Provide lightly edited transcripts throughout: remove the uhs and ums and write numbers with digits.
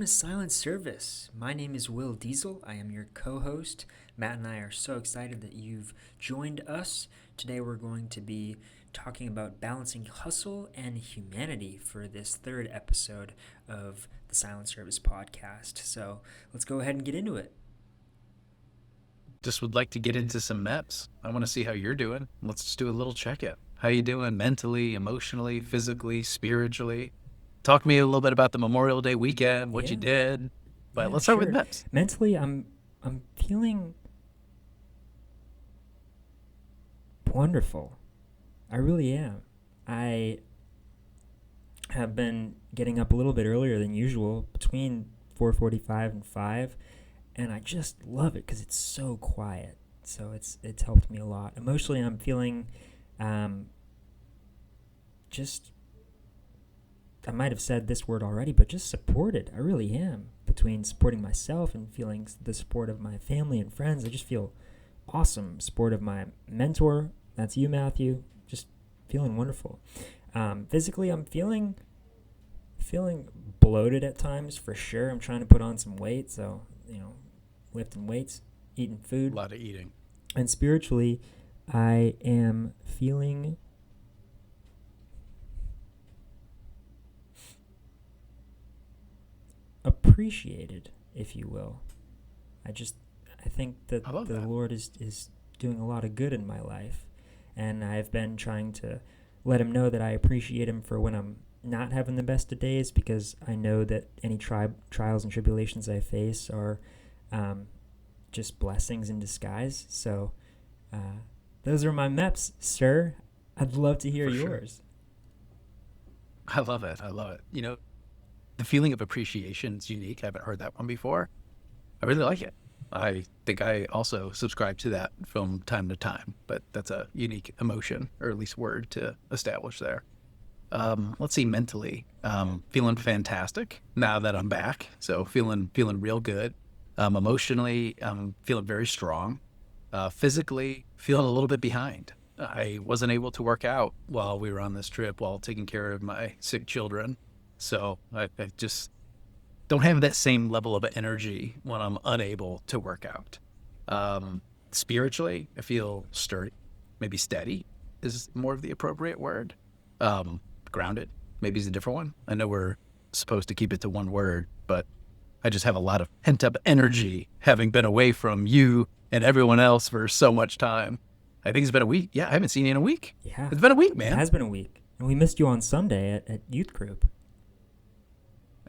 to Silent Service. My name is Will Diesel. I am your co-host. Matt and I are so excited that you've joined us. Today we're going to be talking about balancing hustle and humanity for this third episode of the Silent Service podcast. So let's go ahead and get into it. Just would like to get into some MEPS. I want to see how you're doing. Let's just do a little check-in. How you doing mentally, emotionally, physically, spiritually? Talk to me a little bit about the Memorial Day weekend, what you did. But let's start with MEPS. Mentally, I'm feeling wonderful. I really am. I have been getting up a little bit earlier than usual, between 4:45 and 5, and I just love it because it's so quiet. So it's helped me a lot. Emotionally, I'm feeling just, I might have said this word already, but just supported. I really am. Between supporting myself and feeling the support of my family and friends, I just feel awesome. Support of my mentor, that's you, Matthew. Just feeling wonderful. Physically, I'm feeling bloated at times for sure. I'm trying to put on some weight, so lifting weights, eating food. A lot of eating. And spiritually, I am feeling appreciated, if you will. I think that the Lord is doing a lot of good in my life, and I've been trying to let him know that I appreciate him for when I'm not having the best of days, because I know that any trials and tribulations I face are just blessings in disguise. So those are my MEPs, sir. I'd love to hear yours. Sure. I love it. The feeling of appreciation is unique. I haven't heard that one before. I really like it. I think I also subscribe to that from time to time, but that's a unique emotion, or at least word to establish there. Let's see, mentally, feeling fantastic now that I'm back. So feeling real good. Emotionally, I'm feeling very strong. Physically, feeling a little bit behind. I wasn't able to work out while we were on this trip while taking care of my sick children. So I just don't have that same level of energy when I'm unable to work out. Spiritually, I feel sturdy, maybe steady is more of the appropriate word. Grounded, maybe is a different one. I know we're supposed to keep it to one word, but I just have a lot of pent-up energy having been away from you and everyone else for so much time. I think it's been a week. Yeah, I haven't seen you in a week. Yeah. It's been a week, man. It has been a week. And we missed you on Sunday at youth group.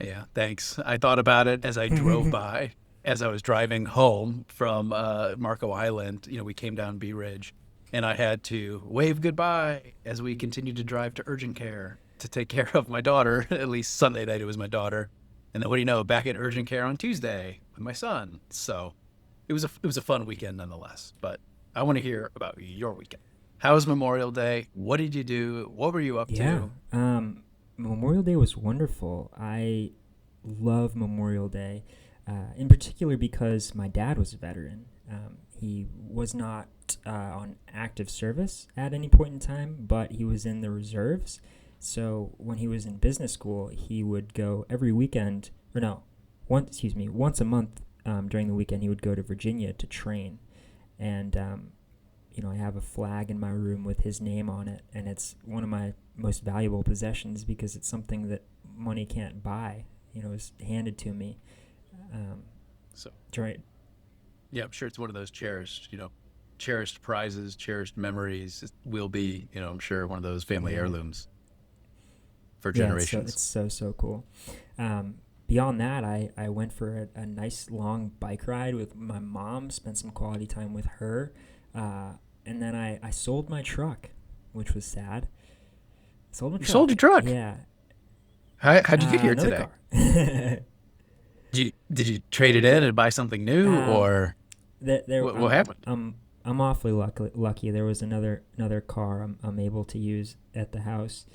Yeah, thanks. I thought about it as I drove by, as I was driving home from Marco Island. We came down Bee Ridge, and I had to wave goodbye as we continued to drive to urgent care to take care of my daughter. At least Sunday night it was my daughter. And then what do you know, back at urgent care on Tuesday with my son. So it was a fun weekend nonetheless. But I want to hear about your weekend. How was Memorial Day? What did you do? What were you up to? Memorial Day was wonderful. I love Memorial Day, in particular because my dad was a veteran. He was not on active service at any point in time, but he was in the reserves. So when he was in business school, he would go every weekend, once a month during the weekend, he would go to Virginia to train. And, I have a flag in my room with his name on it, and it's one of my most valuable possessions because it's something that money can't buy. It was handed to me. Yeah, I'm sure it's one of those cherished prizes, cherished memories. It will be, I'm sure, one of those family heirlooms for generations. It's so cool. Beyond that, I went for a nice long bike ride with my mom, spent some quality time with her, and then I sold my truck, which was sad. You sold your truck? Yeah. How'd you get here today? Car. Did you trade it in and buy something new, or what happened? I'm awfully lucky. There was another car I'm able to use at the house,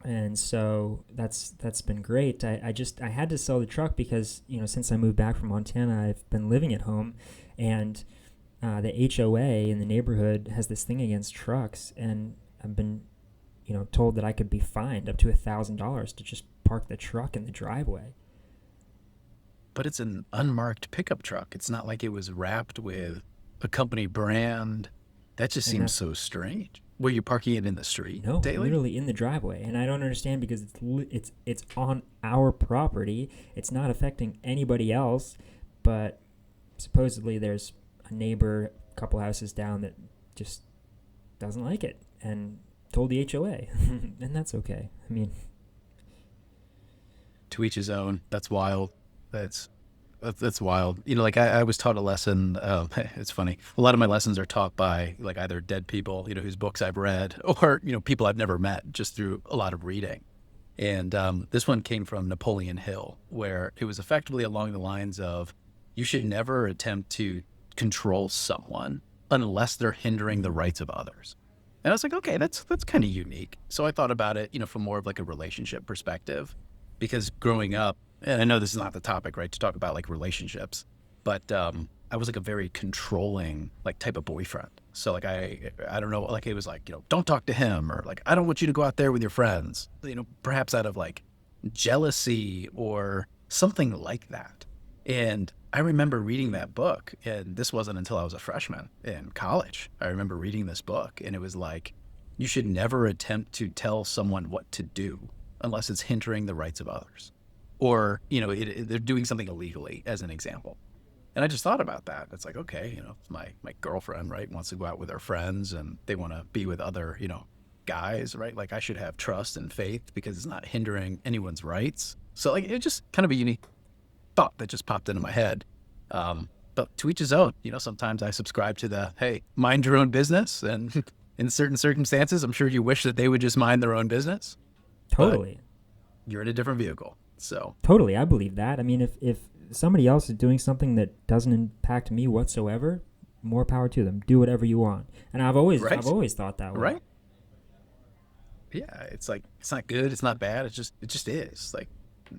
and so that's been great. I had to sell the truck because since I moved back from Montana, I've been living at home, and the HOA in the neighborhood has this thing against trucks, and I've been told that I could be fined up to $1,000 to just park the truck in the driveway. But it's an unmarked pickup truck. It's not like it was wrapped with a company brand. That just And seems that's so strange. Were you parking it in the street no, daily? literally in the driveway, and I don't understand because it's on our property. It's not affecting anybody else, but supposedly there's a neighbor a couple houses down that just doesn't like it and told the HOA, and that's okay. I mean, To each his own. That's wild. That's wild. You know, like I was taught a lesson. It's funny. A lot of my lessons are taught by like either dead people, you know, whose books I've read, or you know, people I've never met, just through a lot of reading. And this one came from Napoleon Hill, where it was effectively along the lines of, you should never attempt to control someone unless they're hindering the rights of others. And I was like, okay, that's kind of unique. So I thought about it, you know, from more of like a relationship perspective, because growing up, and I know this is not the topic, right, to talk about like relationships, but I was like a very controlling like type of boyfriend. So like I don't know, like it was like, you know, don't talk to him, or like I don't want you to go out there with your friends, you know, perhaps out of like jealousy or something like that. And I remember reading that book, and this wasn't until I was a freshman in college. I remember reading this book, and it was like, you should never attempt to tell someone what to do unless it's hindering the rights of others, or you know, they're doing something illegally, as an example. And I just thought about that. It's like, okay, you know, my girlfriend, right, wants to go out with her friends, and they want to be with other, you know, guys, right? Like I should have trust and faith because it's not hindering anyone's rights. So like it just kind of a unique thought that just popped into my head. But to each his own. You know, sometimes I subscribe to the, hey, mind your own business, and in certain circumstances, I'm sure you wish that they would just mind their own business. But totally. you're in a different vehicle, so Totally, I believe that. I mean, if somebody else is doing something that doesn't impact me whatsoever, more power to them. Do whatever you want. And I've right, always thought that way. right, yeah. It's like it's not good, it's not bad. It just is like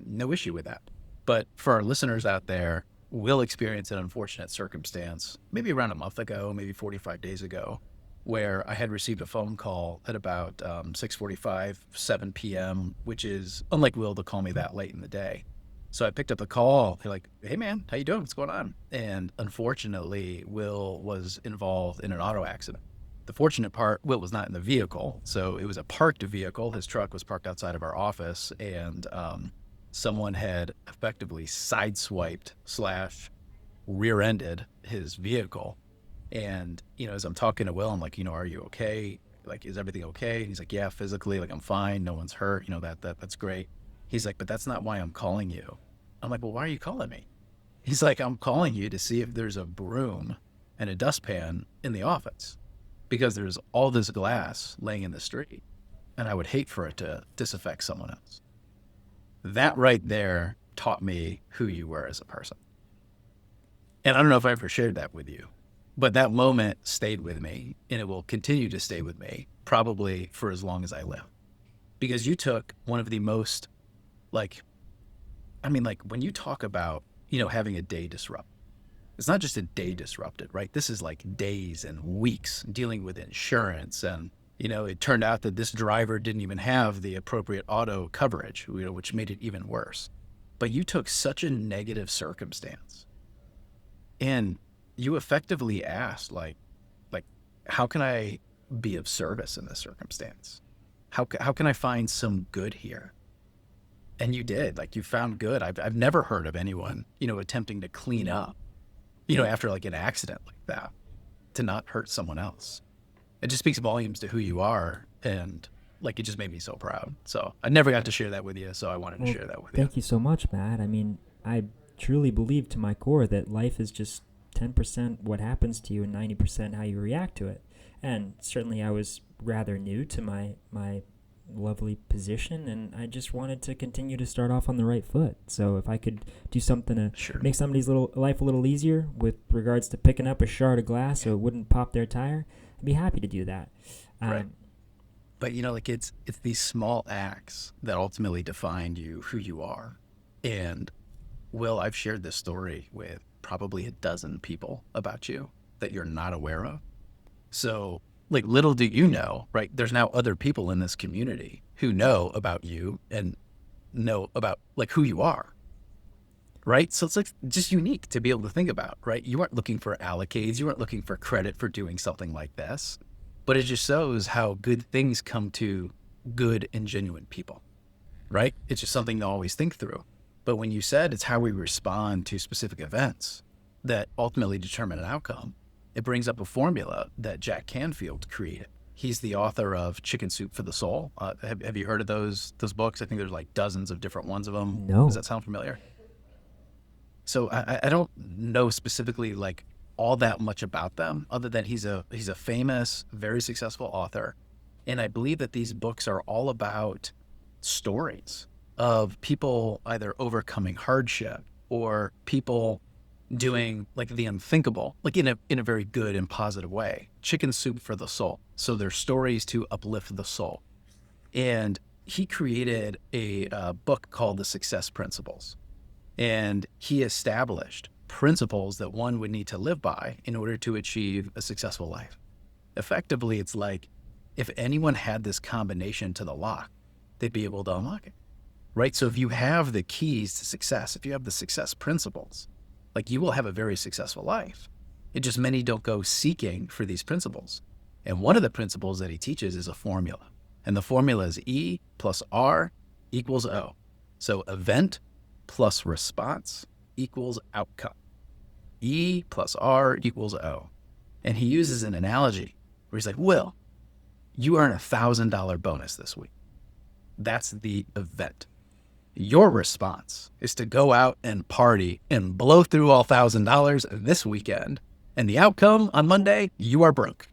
no issue with that. But for our listeners out there, will experience an unfortunate circumstance, maybe around a month ago, maybe 45 days ago, where I had received a phone call at about 6:45, 7 p.m., which is unlike Will to call me that late in the day. So I picked up the call. They're like, hey, man, how you doing? What's going on? And unfortunately, Will was involved in an auto accident. The fortunate part, Will was not in the vehicle. So it was a parked vehicle. His truck was parked outside of our office, and someone had effectively sideswiped / rear-ended his vehicle. And, you know, as I'm talking to Will, I'm like, you know, are you okay? Like, is everything okay? And he's like, yeah, physically, like I'm fine. No one's hurt. You know, that's great. He's like, but that's not why I'm calling you. I'm like, well, why are you calling me? He's like, I'm calling you to see if there's a broom and a dustpan in the office, because there's all this glass laying in the street, and I would hate for it to disaffect someone else. That right there taught me who you were as a person. And I don't know if I ever shared that with you, but that moment stayed with me, and it will continue to stay with me probably for as long as I live. Because you took one of the most, like, I mean, like when you talk about, you know, having a day disrupt, it's not just a day disrupted, right? This is like days and weeks dealing with insurance. And, you know, it turned out that this driver didn't even have the appropriate auto coverage, you know, which made it even worse. But you took such a negative circumstance, and you effectively asked, like, how can I be of service in this circumstance? How can I find some good here? And you did. Like, you found good. I've never heard of anyone, you know, attempting to clean up, you know, after like an accident like that, to not hurt someone else. It just speaks volumes to who you are, and like it just made me so proud. So I never got to share that with you, so I wanted to share that with you. Thank you so much, Matt. I mean, I truly believe to my core that life is just 10% what happens to you and 90% how you react to it. And certainly I was rather new to my lovely position, and I just wanted to continue to start off on the right foot. So if I could do something to make somebody's life a little easier with regards to picking up a shard of glass so it wouldn't pop their tire, I'd be happy to do that. Right. But, you know, like it's these small acts that ultimately define you, who you are. And, Will, I've shared this story with probably a dozen people about you that you're not aware of. So, like, little do you know, right? There's now other people in this community who know about you, and know about like who you are, right? So it's like just unique to be able to think about, right? You weren't looking for accolades, you weren't looking for credit for doing something like this, but it just shows how good things come to good and genuine people, right? It's just something to always think through. But when you said it's how we respond to specific events that ultimately determine an outcome, it brings up a formula that Jack Canfield created. He's the author of Chicken Soup for the Soul. Have you heard of those books? I think there's like dozens of different ones of them. Does No. that sound familiar? So I don't know specifically like all that much about them, other than he's a famous, very successful author, and I believe that these books are all about stories of people either overcoming hardship or people doing like the unthinkable, like in a very good and positive way. Chicken Soup for the Soul. So they're stories to uplift the soul. And he created a book called The Success Principles. And he established principles that one would need to live by in order to achieve a successful life. Effectively, it's like if anyone had this combination to the lock, they'd be able to unlock it, right? So if you have the keys to success, if you have the success principles, like you will have a very successful life. It just many don't go seeking for these principles. And one of the principles that he teaches is a formula. And the formula is E plus R equals O. So event plus response equals outcome. E plus R equals O. And he uses an analogy where he's like, Will, you earn $1,000 bonus this week. That's the event. Your response is to go out and party and blow through all $1,000 this weekend. And the outcome on Monday, you are broke.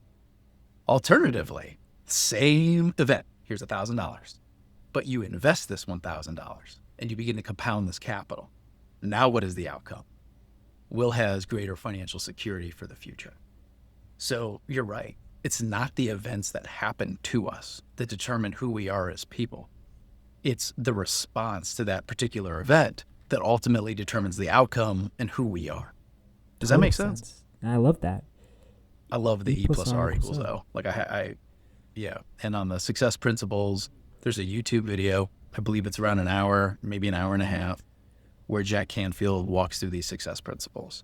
Alternatively, same event. Here's $1,000. But you invest this $1,000 and you begin to compound this capital. Now what is the outcome? Will has greater financial security for the future. So you're right. It's not the events that happen to us that determine who we are as people. It's the response to that particular event that ultimately determines the outcome and who we are. Does that make sense? I love that. I love the E plus R equals O. O. Like yeah. And on the success principles, there's a YouTube video. I believe it's around an hour, maybe an hour and a half, where Jack Canfield walks through these success principles.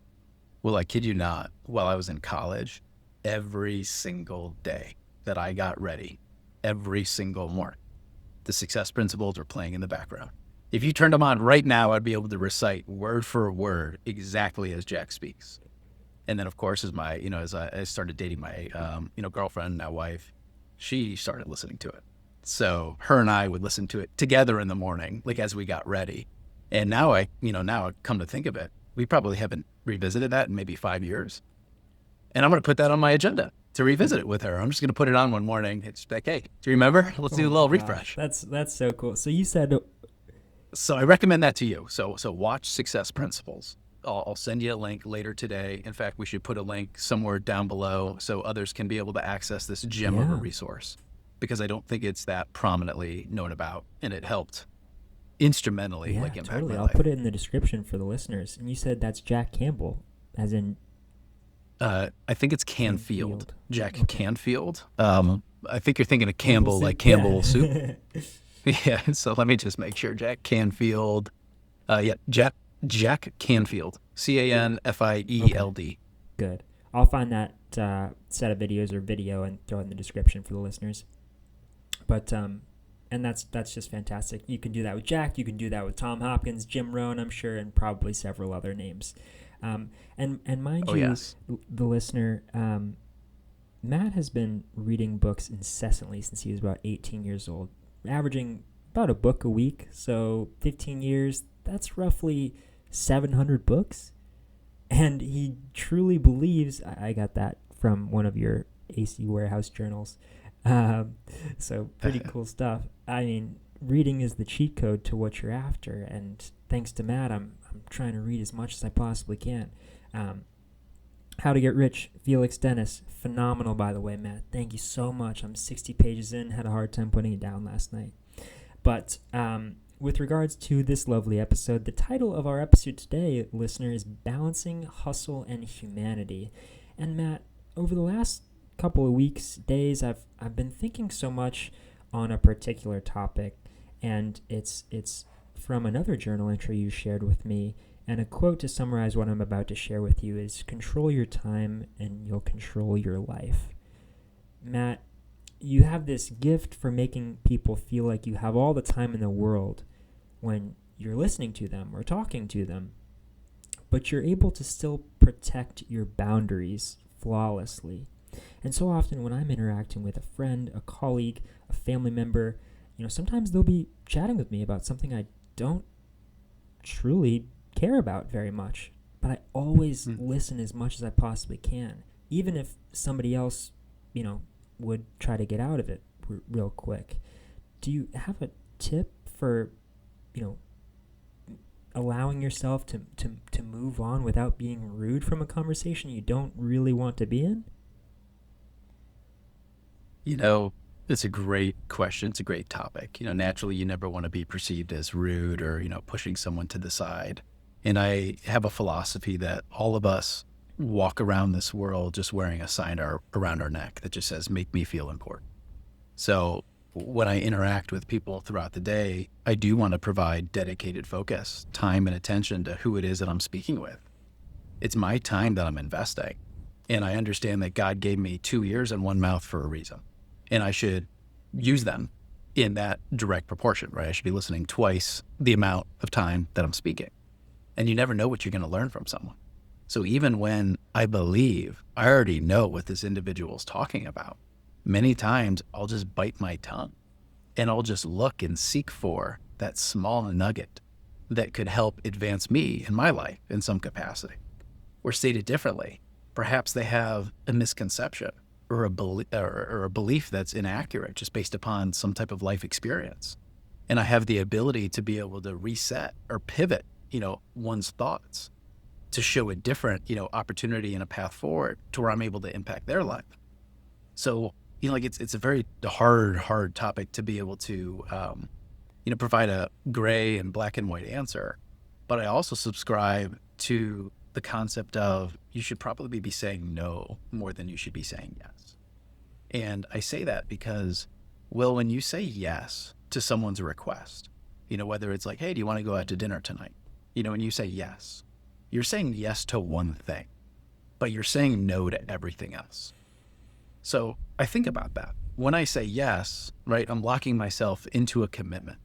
Well, I kid you not, while I was in college, every single day that I got ready, every single morning, the success principles were playing in the background. If you turned them on right now, I'd be able to recite word for word exactly as Jack speaks. And then, of course, as I started dating my, girlfriend, now wife, she started listening to it. So her and I would listen to it together in the morning, like as we got ready. And now I come to think of it, we probably haven't revisited that in maybe 5 years. And I'm going to put that on my agenda to revisit it with her. I'm just going to put it on one morning. It's like, hey, do you remember? Let's do a little refresh. That's so cool. So you said... So I recommend that to you. So watch Success Principles. I'll send you a link later today. In fact, we should put a link somewhere down below so others can be able to access this gem of a resource, because I don't think it's that prominently known about, and it helped instrumentally impact totally. my I'll life. put it in the description for the listeners. And you said that's Jack Campbell, as in... I think it's Canfield. Jack Okay. Canfield. I think you're thinking of Campbell, like Campbell soup. Yeah, so let me just make sure. Jack Canfield. Jack Canfield. Canfield. Good. I'll find that set of videos or video and throw it in the description for the listeners. But and that's just fantastic. You can do that with Jack. You can do that with Tom Hopkins, Jim Rohn, I'm sure, and probably several other names. And mind you, yes. the listener, Matt has been reading books incessantly since he was about 18 years old, averaging about a book a week. So 15 years, that's roughly 700 books. And he truly believes, I got that from one of your AC Warehouse journals. So pretty cool stuff. I mean, reading is the cheat code to what you're after. And thanks to Matt, I'm trying to read as much as I possibly can. How to Get Rich, Felix Dennis. Phenomenal, by the way, Matt. Thank you so much. I'm 60 pages in. Had a hard time putting it down last night. But with regards to this lovely episode, the title of our episode today, listener, is Balancing Hustle and Humanity. And Matt, over the last couple of weeks, days, I've been thinking so much on a particular topic, and it's from another journal entry you shared with me, and a quote to summarize what I'm about to share with you is, "Control your time and you'll control your life." Matt, you have this gift for making people feel like you have all the time in the world when you're listening to them or talking to them, but you're able to still protect your boundaries flawlessly. And so often when I'm interacting with a friend, a colleague, a family member, sometimes they'll be chatting with me about something I don't truly care about very much, but I always listen as much as I possibly can, even if somebody else, would try to get out of it real quick. Do you have a tip for, allowing yourself to move on without being rude from a conversation you don't really want to be in? It's a great question. It's a great topic. Naturally, you never want to be perceived as rude or, pushing someone to the side. And I have a philosophy that all of us walk around this world just wearing a sign around our neck that just says, "Make me feel important." So when I interact with people throughout the day, I do want to provide dedicated focus, time, and attention to who it is that I'm speaking with. It's my time that I'm investing. And I understand that God gave me 2 ears and one mouth for a reason. And I should use them in that direct proportion, right? I should be listening twice the amount of time that I'm speaking. And you never know what you're going to learn from someone. So even when I believe I already know what this individual is talking about, many times I'll just bite my tongue and I'll just look and seek for that small nugget that could help advance me in my life in some capacity. Or stated differently, perhaps they have a misconception or a belief that's inaccurate just based upon some type of life experience. And I have the ability to be able to reset or pivot, one's thoughts to show a different, opportunity and a path forward to where I'm able to impact their life. So, it's a very hard topic to be able to, provide a gray and black and white answer. But I also subscribe to the concept of you should probably be saying no more than you should be saying yes. And I say that because, when you say yes to someone's request, whether it's like, "Hey, do you want to go out to dinner tonight?" And you say yes, you're saying yes to one thing, but you're saying no to everything else. So I think about that. When I say yes, right, I'm locking myself into a commitment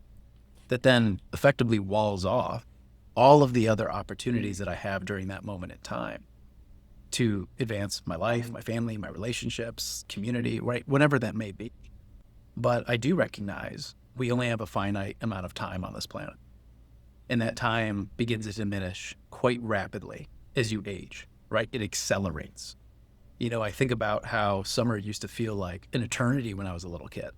that then effectively walls off all of the other opportunities that I have during that moment in time to advance my life, my family, my relationships, community, right, whatever that may be. But I do recognize we only have a finite amount of time on this planet. And that time begins to diminish quite rapidly as you age, right? It accelerates. I think about how summer used to feel like an eternity when I was a little kid.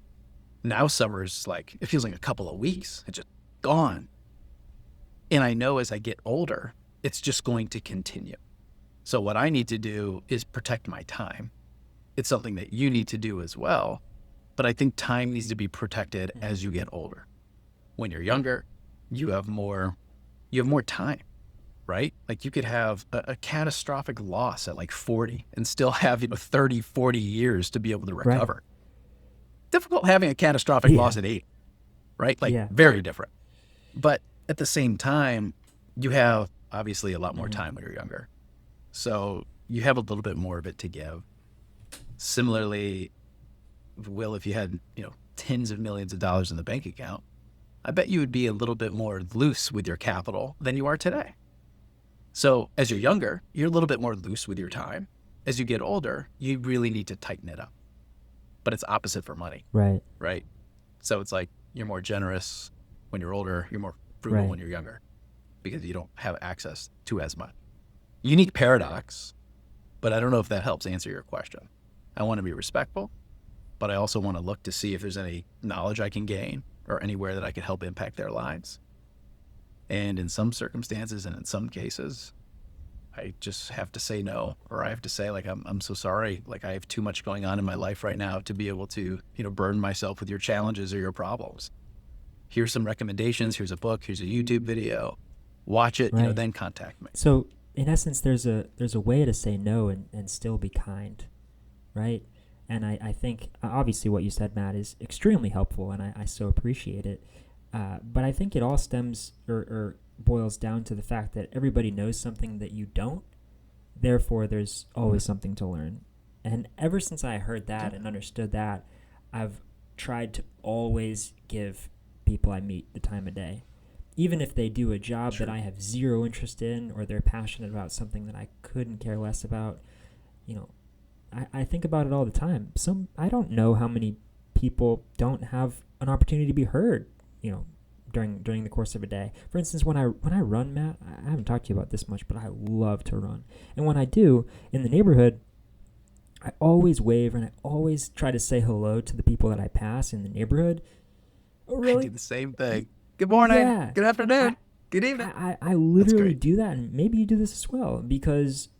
Now summer's it feels like a couple of weeks. It's just gone. And I know as I get older, it's just going to continue. So what I need to do is protect my time. It's something that you need to do as well. But I think time needs to be protected as you get older. When you're younger, you have more time, right? Like you could have a catastrophic loss at 40 and still have 30, 40 years to be able to recover. Right. Difficult having a catastrophic loss at 8, right? Very different. But at the same time, you have obviously a lot more time when you're younger. So you have a little bit more of it to give. Similarly, Will, if you had, tens of millions of dollars in the bank account, I bet you would be a little bit more loose with your capital than you are today. So as you're younger, you're a little bit more loose with your time. As you get older, you really need to tighten it up. But it's opposite for money. Right. Right. So it's you're more generous when you're older, you're more frugal when you're younger because you don't have access to as much. Unique paradox, but I don't know if that helps answer your question. I want to be respectful, but I also want to look to see if there's any knowledge I can gain or anywhere that I can help impact their lives. And in some circumstances and in some cases, I just have to say no, or I have to say I'm so sorry. I have too much going on in my life right now to be able to, burden myself with your challenges or your problems. Here's some recommendations. Here's a book. Here's a YouTube video. Watch it, then contact me. So in essence, there's a way to say no and still be kind, right? And I think obviously what you said, Matt, is extremely helpful, and I so appreciate it. But I think it all stems or boils down to the fact that everybody knows something that you don't. Therefore, there's always something to learn. And ever since I heard that and understood that, I've tried to always give people I meet the time of day. Even if they do a job that I have zero interest in, or they're passionate about something that I couldn't care less about, you know, I think about it all the time. I don't know how many people don't have an opportunity to be heard, you know, during the course of a day. For instance, when I run, Matt, I haven't talked to you about this much, but I love to run. And when I do, in the neighborhood, I always wave and I always try to say hello to the people that I pass in the neighborhood. Oh, really? I do the same thing. Good morning. Yeah. Good afternoon. Good evening. I literally do that, and maybe you do this as well, because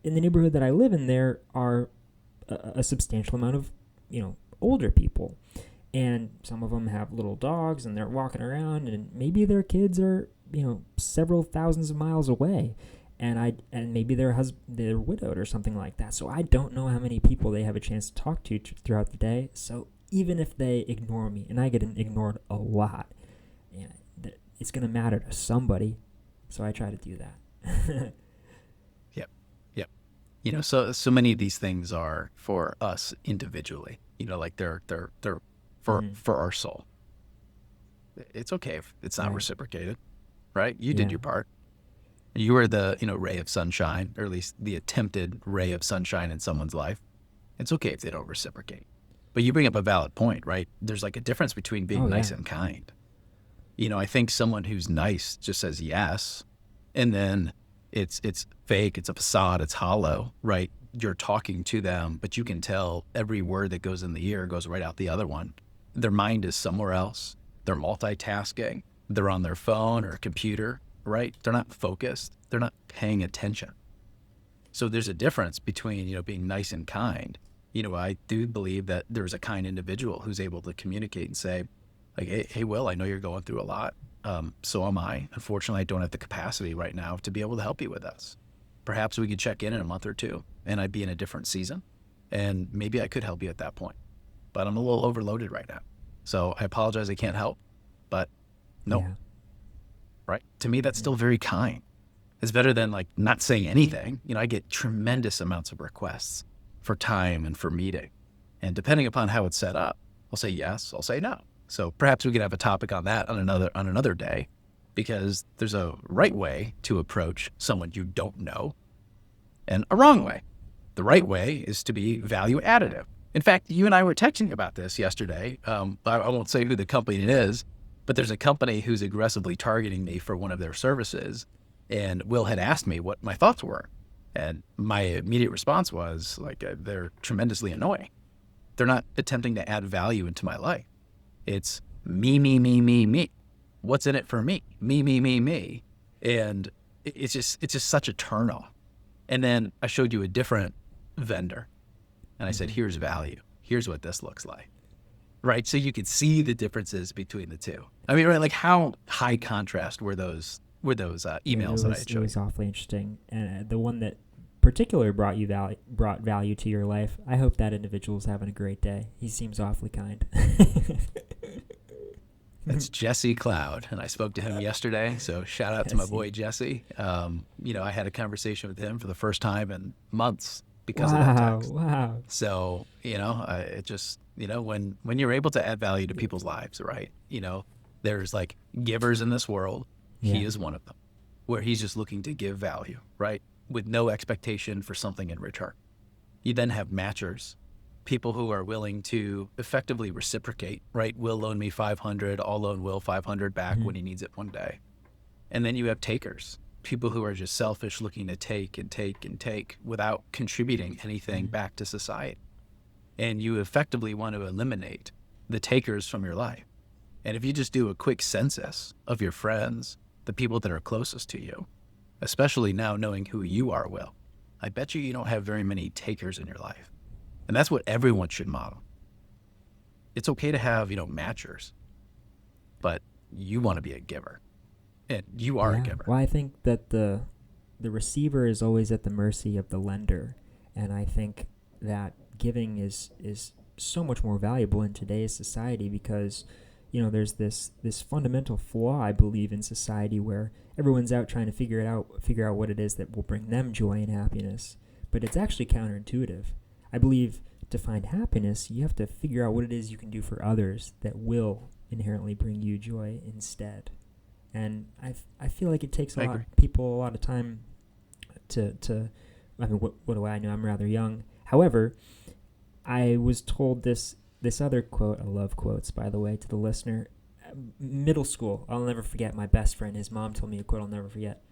in the neighborhood that I live in, there are a substantial amount of, you know, older people. And some of them have little dogs, and they're walking around, and maybe their kids are, you know, several thousands of miles away, and maybe they're widowed or something like that. So I don't know how many people they have a chance to talk to throughout the day. So even if they ignore me, and I get ignored a lot, you know, it's gonna matter to somebody. So I try to do that. Yep. You know, so many of these things are for us individually. You know, like they're for our soul. It's okay if it's not reciprocated, right? You did your part. You were the, you know, ray of sunshine, or at least the attempted ray of sunshine in someone's life. It's okay if they don't reciprocate. But you bring up a valid point, right? There's like a difference between being nice and kind. You know, I think someone who's nice just says yes, and then it's fake, it's a facade, it's hollow, right? You're talking to them, but you can tell every word that goes in the ear goes right out the other one. Their mind is somewhere else. They're multitasking. They're on their phone or computer, right? They're not focused. They're not paying attention. So there's a difference between, you know, being nice and kind. You know, I do believe that there's a kind individual who's able to communicate and say, like, hey, Will, I know you're going through a lot. So am I. Unfortunately, I don't have the capacity right now to be able to help you with this. Perhaps we could check in a month or two, and I'd be in a different season, and maybe I could help you at that point. But I'm a little overloaded right now. So I apologize, I can't help. But no. Yeah. Right? To me, that's still very kind. It's better than like not saying anything. You know, I get tremendous amounts of requests for time and for meeting. And depending upon how it's set up, I'll say yes, I'll say no. So perhaps we could have a topic on that on another day, because there's a right way to approach someone you don't know and a wrong way. The right way is to be value additive. In fact, you and I were texting about this yesterday. I won't say who the company is, but there's a company who's aggressively targeting me for one of their services. And Will had asked me what my thoughts were. And my immediate response was like, they're tremendously annoying. They're not attempting to add value into my life. It's me. What's in it for me? Me. And it's just such a turnoff. And then I showed you a different vendor, and I said, here's value. Here's what this looks like. Right? So you could see the differences between the two. I mean, right, like how high contrast were those emails that I showed you? It was awfully interesting. And the one that particularly brought value to your life, I hope that individual's having a great day. He seems awfully kind. That's Jesse Cloud, and I spoke to him yesterday, so shout out to my boy Jesse. You know, I had a conversation with him for the first time in months because of that text. Wow. So, you know, it just, you know, when you're able to add value to people's lives, right? You know, there's like givers in this world. Yeah. He is one of them, where he's just looking to give value, right? With no expectation for something in return. You then have matchers, people who are willing to effectively reciprocate, right? Will loan me 500, I'll loan Will 500 back when he needs it one day. And then you have takers, people who are just selfish, looking to take and take without contributing anything back to society. And you effectively want to eliminate the takers from your life. And if you just do a quick census of your friends, the people that are closest to you, especially now knowing who you are, Will, I bet you don't have very many takers in your life. And that's what everyone should model. It's okay to have, you know, matchers, but you want to be a giver, and you are a giver. Well, I think that the receiver is always at the mercy of the lender, and I think that giving is so much more valuable in today's society because, there's this fundamental flaw, I believe, in society where everyone's out trying to figure out what it is that will bring them joy and happiness. But it's actually counterintuitive. I believe to find happiness, you have to figure out what it is you can do for others that will inherently bring you joy instead. And I feel like it takes people a lot of time to I mean, what do I know? I'm rather young. However, I was told this other quote. I love quotes, by the way, to the listener. Middle school, I'll never forget. My best friend, his mom told me a quote I'll never forget.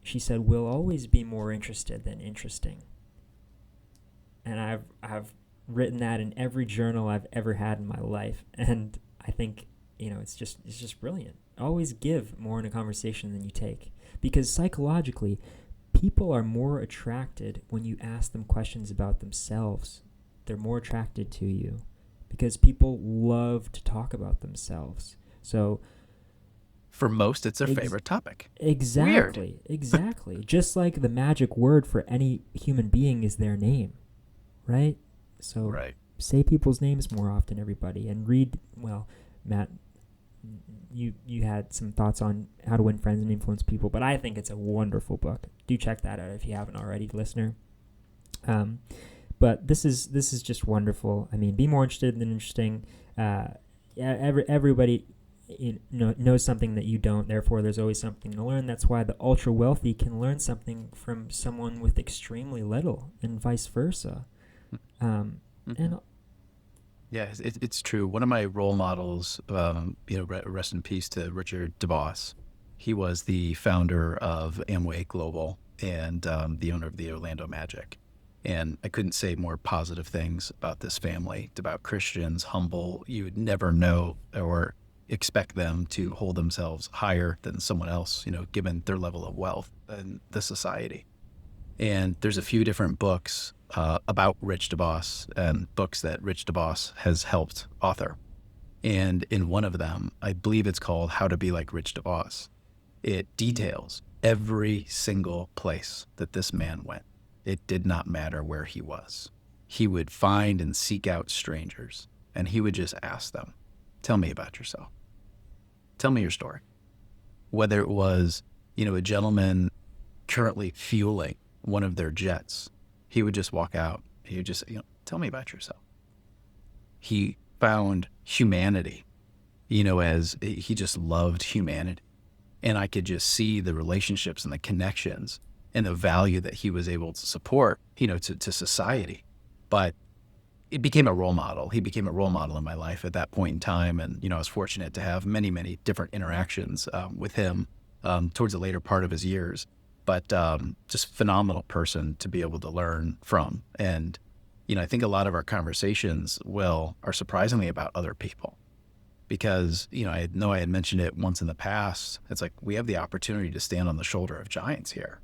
She said, "We'll always be more interested than interesting." And I've written that in every journal I've ever had in my life, and I think it's just brilliant. Always give more in a conversation than you take, because psychologically, people are more attracted when you ask them questions about themselves. They're more attracted to you because people love to talk about themselves. So for most, it's their favorite topic. Exactly. Weird. Exactly. Just like the magic word for any human being is their name, right? So say people's names more often, everybody, and read. Well, Matt, you had some thoughts on How to Win Friends and Influence People, but I think it's a wonderful book. Do check that out if you haven't already, listener. But this is just wonderful. I mean, be more interested than interesting. Everybody knows something that you don't. Therefore, there's always something to learn. That's why the ultra wealthy can learn something from someone with extremely little, and vice versa. And yeah, it's true. One of my role models, rest in peace to Richard DeVos. He was the founder of Amway Global and the owner of the Orlando Magic. And I couldn't say more positive things about this family. It's about Christians, humble. You would never know or expect them to hold themselves higher than someone else, given their level of wealth in the society. And there's a few different books about Rich DeVos and books that Rich DeVos has helped author. And in one of them, I believe it's called How to Be Like Rich DeVos. It details every single place that this man went. It did not matter where he was. He would find and seek out strangers, and he would just ask them, "Tell me about yourself. Tell me your story." Whether it was, a gentleman currently fueling one of their jets, he would just walk out. He would just, "Tell me about yourself." He found humanity, as he just loved humanity. And I could just see the relationships and the connections and the value that he was able to support, to society. But it became a role model. He became a role model in my life at that point in time. And, I was fortunate to have many, many different interactions with him towards the later part of his years. But just phenomenal person to be able to learn from. And, I think a lot of our conversations, are surprisingly about other people. Because, I know I had mentioned it once in the past. It's like we have the opportunity to stand on the shoulder of giants here.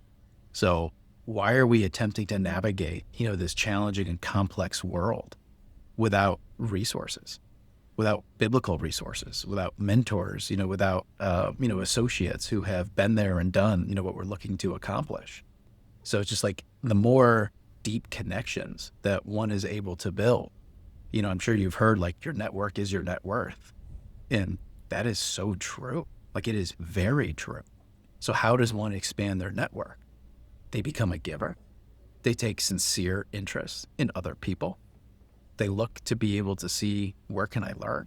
So why are we attempting to navigate, this challenging and complex world without resources, without biblical resources, without mentors, without, associates who have been there and done, what we're looking to accomplish. So it's just like the more deep connections that one is able to build, I'm sure you've heard like your network is your net worth. And that is so true. Like it is very true. So how does one expand their network? They become a giver. They take sincere interest in other people. They look to be able to see, where can I learn?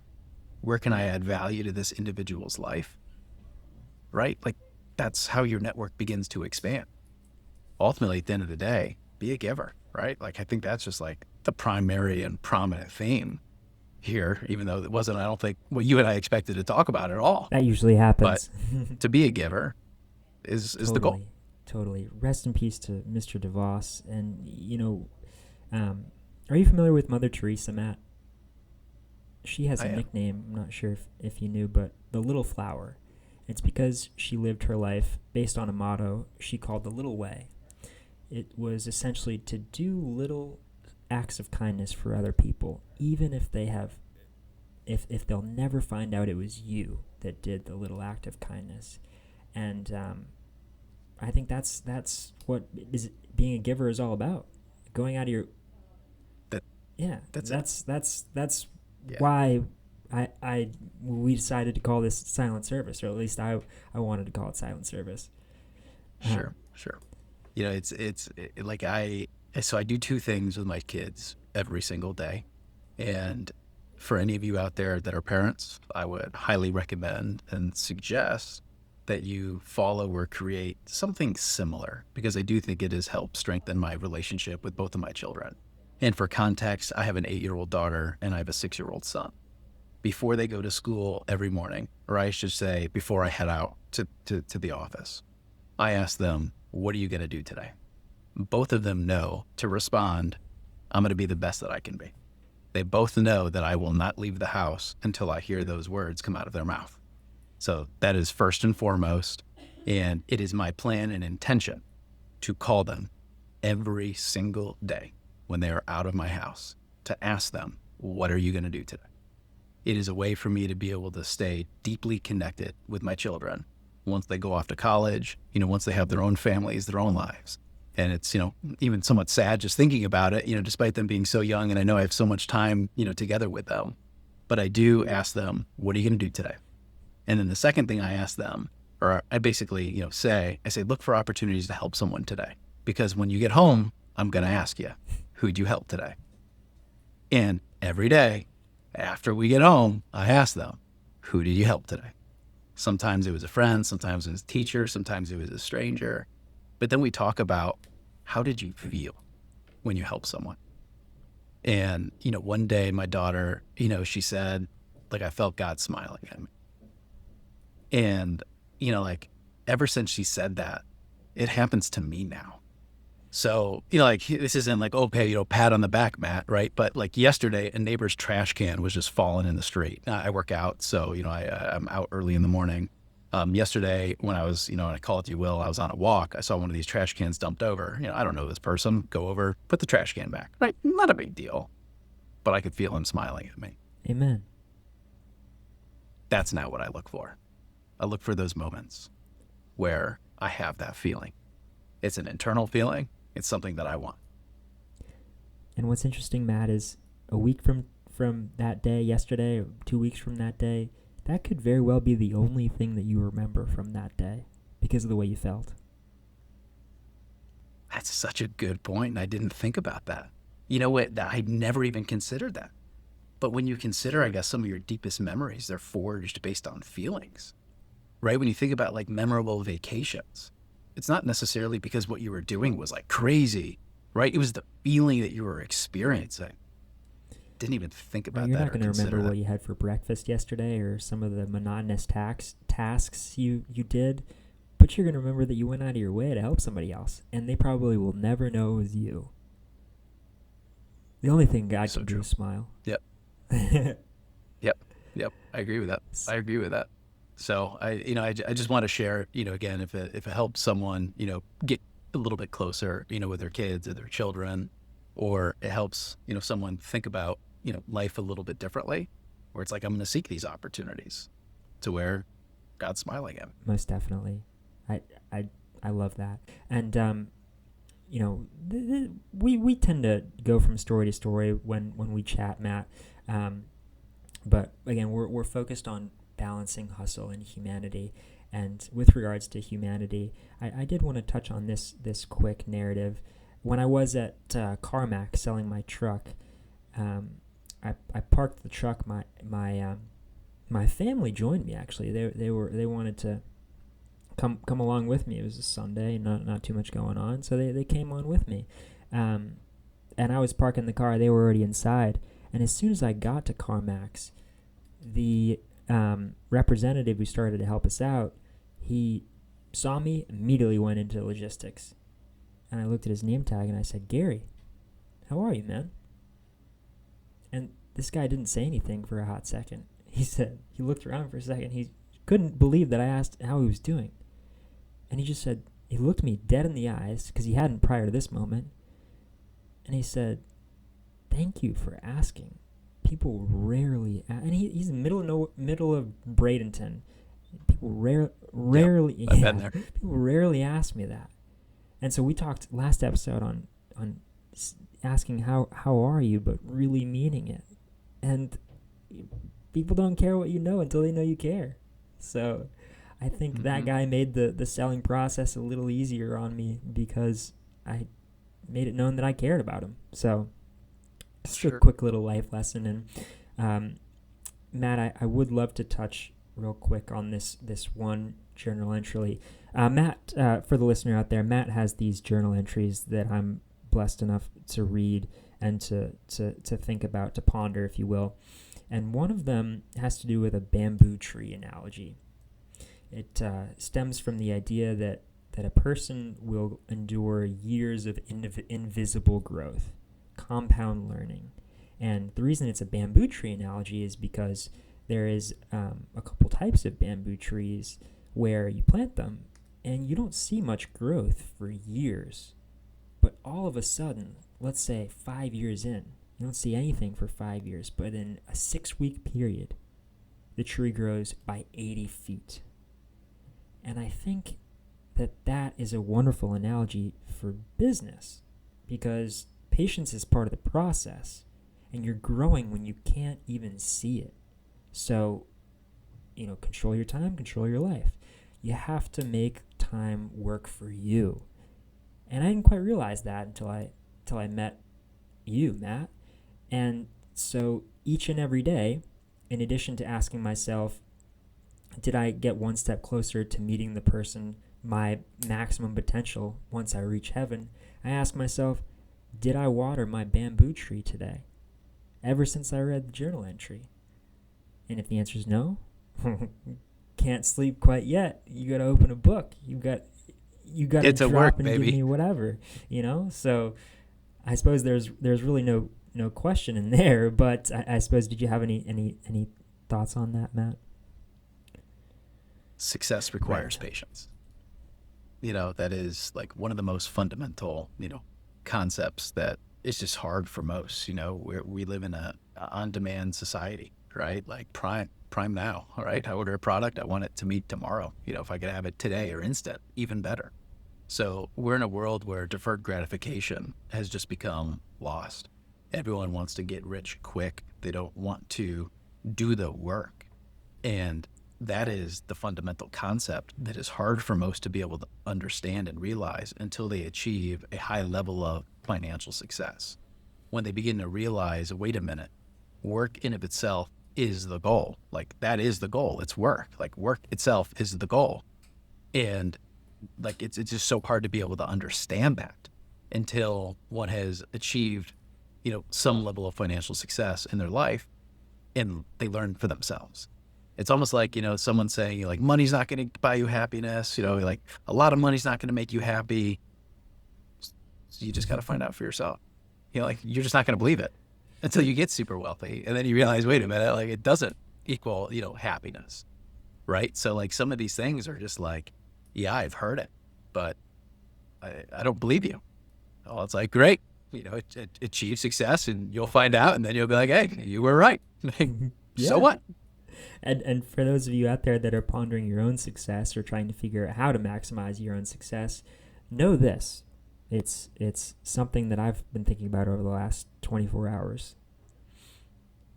Where can I add value to this individual's life? Right? Like that's how your network begins to expand. Ultimately, at the end of the day, be a giver, right? Like I think that's just like the primary and prominent theme here, even though it wasn't, I don't think, what you and I expected to talk about at all. That usually happens. But to be a giver is totally, the goal. Totally. Rest in peace to Mr. DeVos. And, are you familiar with Mother Teresa, Matt? She has a nickname, I'm not sure if you knew, but the Little Flower. It's because she lived her life based on a motto she called the Little Way. It was essentially to do little acts of kindness for other people, even if they have, if they'll never find out it was you that did the little act of kindness. And I think that's what being a giver is all about. Going out of your that's why we decided to call this silent service, or at least I wanted to call it silent service. Sure. You know, like so I do two things with my kids every single day. And for any of you out there that are parents, I would highly recommend and suggest that you follow or create something similar, because I do think it has helped strengthen my relationship with both of my children. And for context, I have an 8-year-old daughter and I have a 6-year-old son. Before they go to school every morning, or I should say before I head out to the office, I ask them, what are you going to do today? Both of them know to respond, I'm going to be the best that I can be. They both know that I will not leave the house until I hear those words come out of their mouth. So that is first and foremost. And it is my plan and intention to call them every single day when they are out of my house to ask them, what are you going to do today? It is a way for me to be able to stay deeply connected with my children once they go off to college, once they have their own families, their own lives. And it's, even somewhat sad just thinking about it, despite them being so young, and I know I have so much time, together with them. But I do ask them, what are you going to do today? And then the second thing I ask them, or I basically, say, look for opportunities to help someone today. Because when you get home, I'm going to ask you, who'd you help today? And every day after we get home, I ask them, who did you help today? Sometimes it was a friend, sometimes it was a teacher, sometimes it was a stranger. But then we talk about, how did you feel when you helped someone? And, one day my daughter, she said, I felt God smiling at me. And, ever since she said that, it happens to me now. So, this isn't okay, pat on the back, Matt, right? But yesterday, a neighbor's trash can was just falling in the street. I work out, so, I'm out early in the morning. Yesterday, when I was, I call it you will, I was on a walk. I saw one of these trash cans dumped over. I don't know this person. Go over, put the trash can back. Right? Not a big deal. But I could feel him smiling at me. Amen. That's not what I look for. I look for those moments where I have that feeling. It's an internal feeling. It's something that I want. And what's interesting, Matt, is a week from that day, yesterday, or 2 weeks from that day, that could very well be the only thing that you remember from that day because of the way you felt. That's such a good point, and I didn't think about that. You know what? I'd never even considered that. But when you consider, I guess, some of your deepest memories, they're forged based on feelings, right? When you think about memorable vacations, it's not necessarily because what you were doing was crazy, right? It was the feeling that you were experiencing. Didn't even think about that. You're not going to remember what you had for breakfast yesterday or some of the monotonous tasks you did, but you're going to remember that you went out of your way to help somebody else, and they probably will never know it was you. The only thing God can do is smile. Yep. Yep. I agree with that. So I just want to share, again, if it helps someone, get a little bit closer, with their kids or their children, or it helps, someone think about, life a little bit differently, where it's I'm going to seek these opportunities to where God's smiling at me. Most definitely. I love that. And, we tend to go from story to story when we chat, Matt. But again, we're focused on balancing hustle and humanity. And with regards to humanity, I did want to touch on this quick narrative. When I was at CarMax selling my truck, I parked the truck. My family joined me. Actually, they wanted to come along with me. It was a Sunday, not too much going on, so they came on with me. And I was parking the car. They were already inside. And as soon as I got to CarMax, the representative who started to help us out, he saw me, immediately went into logistics. And I looked at his name tag and I said, Gary, how are you, man? And this guy didn't say anything for a hot second. He looked around for a second. He couldn't believe that I asked how he was doing. And he just said, he looked me dead in the eyes, because he hadn't prior to this moment. And he said, thank you for asking. People rarely, and he's in the middle of Bradenton. People rarely, yep, I've been there. People rarely ask me that. And so we talked last episode on asking how are you, but really meaning it. And People don't care what you know until they know you care. So I think that Mm-hmm. guy made the selling process a little easier on me because I made it known that I cared about him. So just a Sure. quick little life lesson. And Matt, I would love to touch real quick on this one journal entry. Matt, for the listener out there, Matt has these journal entries that I'm blessed enough to read and to think about, to ponder, if you will. And one of them has to do with a bamboo tree analogy. It stems from the idea that a person will endure years of invisible growth, compound learning. And the reason it's a bamboo tree analogy is because there is a couple types of bamboo trees where you plant them and you don't see much growth for years. But all of a sudden, let's say 5 years in, you don't see anything for 5 years, but in a 6-week period, the tree grows by 80 feet. And I think that is a wonderful analogy for business because patience is part of the process and you're growing when you can't even see it. So, control your time, control your life. You have to make time work for you. And I didn't quite realize that until I met you, Matt. And so each and every day, in addition to asking myself, did I get one step closer to meeting the person, my maximum potential once I reach heaven, I ask myself, did I water my bamboo tree today? Ever since I read the journal entry. And if the answer is no, can't sleep quite yet. You got to open a book. You got to It's a work, drop and give baby. me whatever, So I suppose there's really no question in there. But I suppose, did you have any thoughts on that, Matt? Success requires Right. patience. That is like one of the most fundamental, concepts that is just hard for most. We live in a on-demand society, right? Like prime now, all right? I order a product, I want it to meet tomorrow. If I could have it today or instant, even better. So we're in a world where deferred gratification has just become lost. Everyone wants to get rich quick. They don't want to do the work. And that is the fundamental concept that is hard for most to be able to understand and realize until they achieve a high level of financial success. When they begin to realize, wait a minute, work in of itself is the goal. Like that is the goal. It's work. Like work itself is the goal. And like it's just so hard to be able to understand that until one has achieved, some level of financial success in their life and they learn for themselves. It's almost like, someone saying like money's not going to buy you happiness, like a lot of money's not going to make you happy. So you just got to find out for yourself. Like you're just not going to believe it until you get super wealthy. And then you realize, wait a minute, like it doesn't equal, happiness. Right. So like some of these things are just like, yeah, I've heard it, but I don't believe you. Oh, it's like, great, achieve success and you'll find out. And then you'll be like, hey, you were right. So Yeah. what? And for those of you out there that are pondering your own success or trying to figure out how to maximize your own success, know this. It's something that I've been thinking about over the last 24 hours.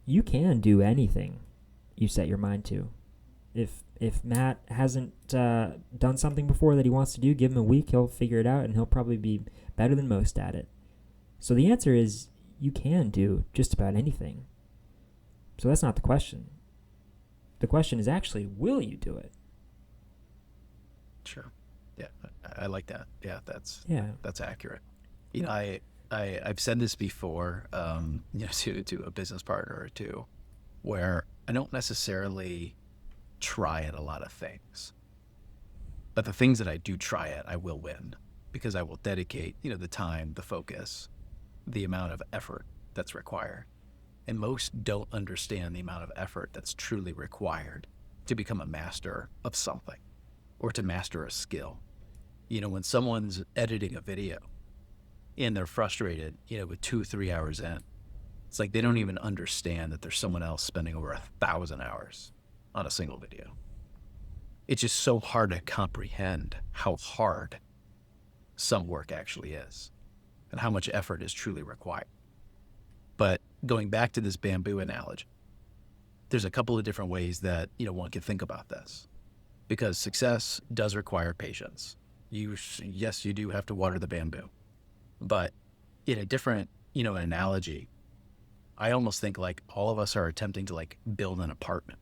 You can do anything you set your mind to. If Matt hasn't done something before that he wants to do, give him a week, he'll figure it out, and he'll probably be better than most at it. So the answer is you can do just about anything. So that's not the question. The question is actually, will you do it? Sure. Yeah, I like that. Yeah, that's Yeah. that's accurate. I've said this before, to a business partner or two, where I don't necessarily try at a lot of things, but the things that I do try at, I will win because I will dedicate, the time, the focus, the amount of effort that's required. And most don't understand the amount of effort that's truly required to become a master of something or to master a skill. When someone's editing a video and they're frustrated, with 2-3 hours in, it's like they don't even understand that there's someone else spending over 1,000 hours on a single video. It's just so hard to comprehend how hard some work actually is and how much effort is truly required. But going back to this bamboo analogy, there's a couple of different ways that, one can think about this, because success does require patience. Yes, you do have to water the bamboo, but in a different, analogy, I almost think like all of us are attempting to like build an apartment.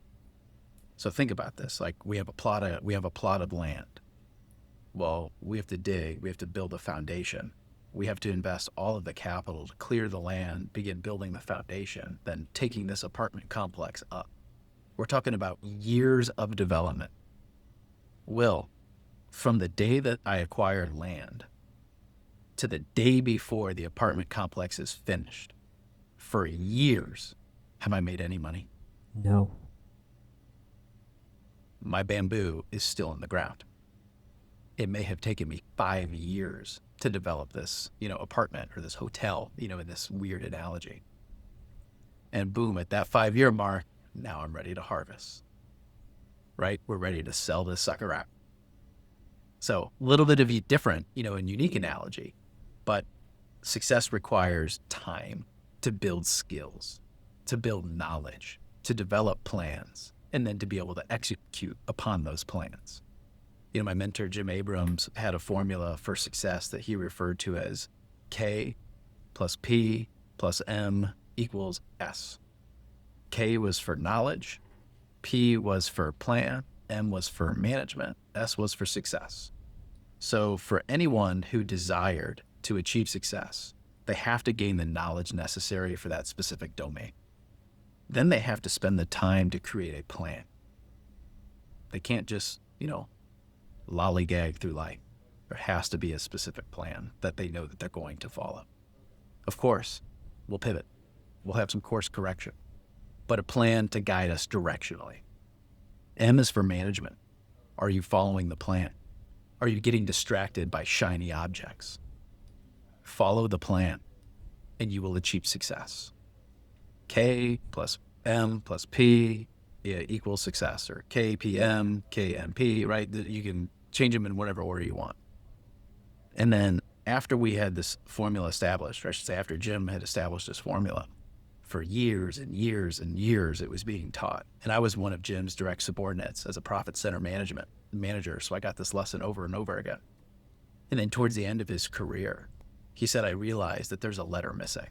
So think about this. Like we have a plot of land. Well, we have to dig, we have to build a foundation. We have to invest all of the capital to clear the land, begin building the foundation, then taking this apartment complex up. We're talking about years of development. Will, from the day that I acquired land to the day before the apartment complex is finished, for years, have I made any money? No. My bamboo is still in the ground. It may have taken me 5 years to develop this, apartment or this hotel, in this weird analogy. And boom, at that 5-year mark, now I'm ready to harvest, right? We're ready to sell this sucker out. So a little bit of a different, and unique analogy, but success requires time to build skills, to build knowledge, to develop plans, and then to be able to execute upon those plans. My mentor, Jim Abrams, had a formula for success that he referred to as K plus P plus M equals S. K was for knowledge, P was for plan, M was for management, S was for success. So for anyone who desired to achieve success, they have to gain the knowledge necessary for that specific domain. Then they have to spend the time to create a plan. They can't just, lollygag through life. There has to be a specific plan that they know that they're going to follow. Of course, we'll pivot. We'll have some course correction, but a plan to guide us directionally. M is for management. Are you following the plan? Are you getting distracted by shiny objects? Follow the plan and you will achieve success. K plus M plus P equals success, or KPM, KMP, right? You can change them in whatever order you want. And then after we had this formula established, or I should say after Jim had established this formula, for years and years and years it was being taught. And I was one of Jim's direct subordinates as a profit center manager, so I got this lesson over and over again. And then towards the end of his career, he said, I realized that there's a letter missing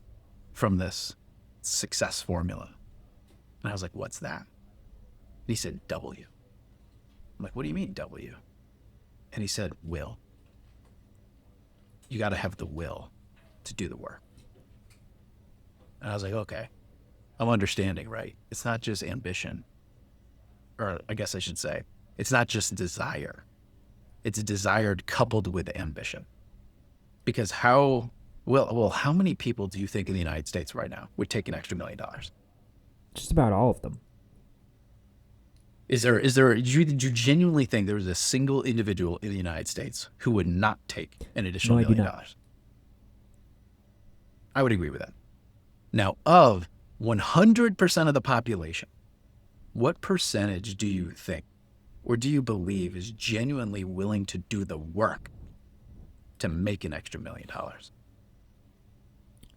from this success formula. And I was like, what's that? And he said, W. I'm like, what do you mean W? And he said, will. You got to have the will to do the work. And I was like, okay, I'm understanding, right? It's not just ambition, or I guess I should say, it's not just desire. It's desired coupled with ambition. Because how many people do you think in the United States right now would take an extra $1 million? Just about all of them. Do you genuinely think there was a single individual in the United States who would not take an additional $1 million? I would agree with that. Now, of 100% of the population, what percentage do you think, or do you believe, is genuinely willing to do the work to make an extra $1 million?